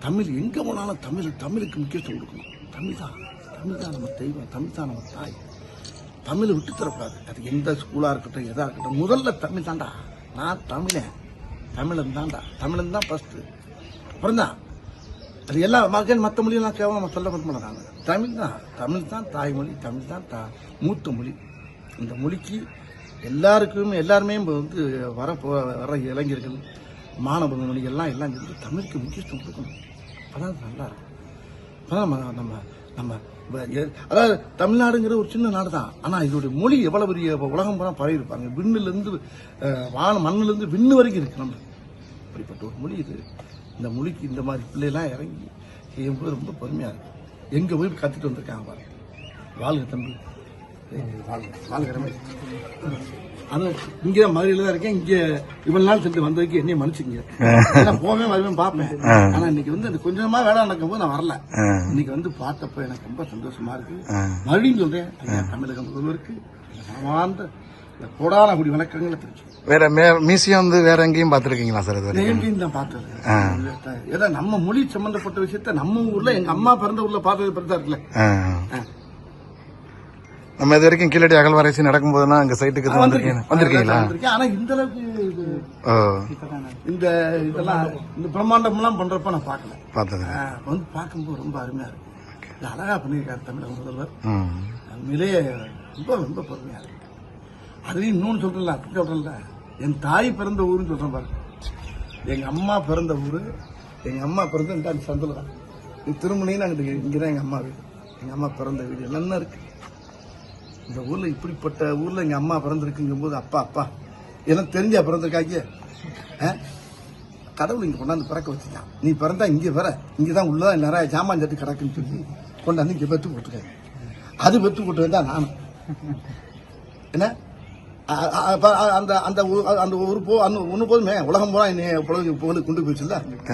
தமிழ் எங்கே போனாலும் தமிழுக்கு முக்கியத்துவம் கொடுக்கணும். தமிழ் தான் நம்ம தெய்வம், தமிழ் தான் நம்ம தாய். தமிழை விட்டு தரக்கூடாது. அது எந்த ஸ்கூலாக இருக்கட்டும், எதாக இருக்கட்டும், முதல்ல தமிழ் தான்டா. நான் தமிழன் தமிழன் தான் ஃபஸ்ட்டு. அப்புறம் தான் அது எல்லா மக்கள் மற்ற மொழியெல்லாம் கேவலம் சொல்ல மாட்டாங்க. தமிழ் தான் தாய்மொழி, தமிழ் தான் மூத்த மொழி. இந்த மொழிக்கு எல்லாருமே வந்து வர இளைஞர்கள், மாணவ மொழிகள்லாம் எல்லாம் சேர்ந்து தமிழுக்கு முக்கியத்துவம் கொடுக்கணும். அதான் நல்லா இருக்கும். அதான் நம்ம அதாவது தமிழ்நாடுங்கிற ஒரு சின்ன நாடு தான். ஆனால் இதோடைய மொழி எவ்வளவு பெரிய உலகம் பூரா பரவி இருப்பாங்க. விண்ணிலிருந்து மண்ணிலிருந்து விண்ணு வரைக்கும் இருக்கு. நம்ம அப்படிப்பட்ட ஒரு மொழி இது. இந்த மொழிக்கு இந்த மாதிரி பிள்ளைலாம் இறங்கி செய்யும்போது ரொம்ப பெருமையாக இருக்கு. எங்கே போய் கற்றுட்டு வந்திருக்காங்க பாருங்க. வாழ்க தம்பி, வாழ்க ரமேஷ். ஆனால் இங்கே மதுரையில் தான் இருக்கேன். இங்கே இவ்வளவு நாள் சென்று வந்ததுக்கு என்னைய மன்னிச்சுங்க. போவேன் வருவேன் பார்ப்பேன். ஆனால் இன்னைக்கு வந்து அது கொஞ்சமா வேலை நடக்கும் போது நான் வரல. இன்னைக்கு வந்து பார்த்தப்ப எனக்கு ரொம்ப சந்தோஷமா இருக்கு. மறுபடியும் சொல்றேன், தமிழக முதல்வருக்கு வாழ்ந்த கோடான கூடி வணக்கங்களை தெரிஞ்சு. வேற மியூசியம் வந்து வேற எங்கேயும் பார்த்துருக்கீங்களா சார்? எங்கேயும் தான் பார்த்தது. ஏதோ நம்ம மொழி சம்பந்தப்பட்ட விஷயத்த நம்ம ஊர்ல எங்க அம்மா பிறந்த ஊர்ல பார்த்தது பெருசா இருக்குல்ல. நம்ம இது வரைக்கும் கீழடி அகழ்வாராய்ச்சி நடக்கும் போதெல்லாம் அங்க சைட்டுக்கு வந்திருக்கீங்களா? ஆனா இந்த அளவுக்கு இந்த இதெல்லாம் இந்த பிரம்மாண்டம் எல்லாம் பண்றப்ப நான் பார்த்தது வந்து பார்க்கும்போது ரொம்ப அருமையா இருக்கு. இது அழகா பண்ணியிருக்காரு தமிழக முதல்வர். உண்மையிலேயே ரொம்ப ரொம்ப பெருமையா இருக்கு. அதுலயும் இன்னொன்னு சொல்றேன்ல, என் தாய் பிறந்த ஊருன்னு சொல்றேன் பாருங்க. எங்க அம்மா பிறந்த ஊரு, எங்க அம்மா பிறந்த சந்தில தான். திருமணின்னு அங்கிட்டு இங்கதான் எங்க அம்மா வீடு. எங்க அம்மா பிறந்த வீடு என்னென்ன இருக்கு இந்த ஊர்ல. இப்படிப்பட்ட ஊர்ல எங்க அம்மா பிறந்திருக்குங்கும் போது அப்பா எனக்கு தெரிஞ்சா பிறந்திருக்காங்க. கடவுள் இங்க கொண்டாந்து பிறக்க வச்சுட்டான். நீ பிறந்தா இங்க வர, இங்கதான் உள்ளதான் நிறைய ஜாமான் சட்டு கிடக்குன்னு சொல்லி கொண்டாந்து இங்க பெத்து போட்டுருக்காரு. அது பெத்து போட்டு வந்தா நானும் என்ன அந்த அந்த ஒரு ஒன்று போதுமே உலகம் போனா என்ன புகழ் கொண்டு போயிடுச்சுல்ல.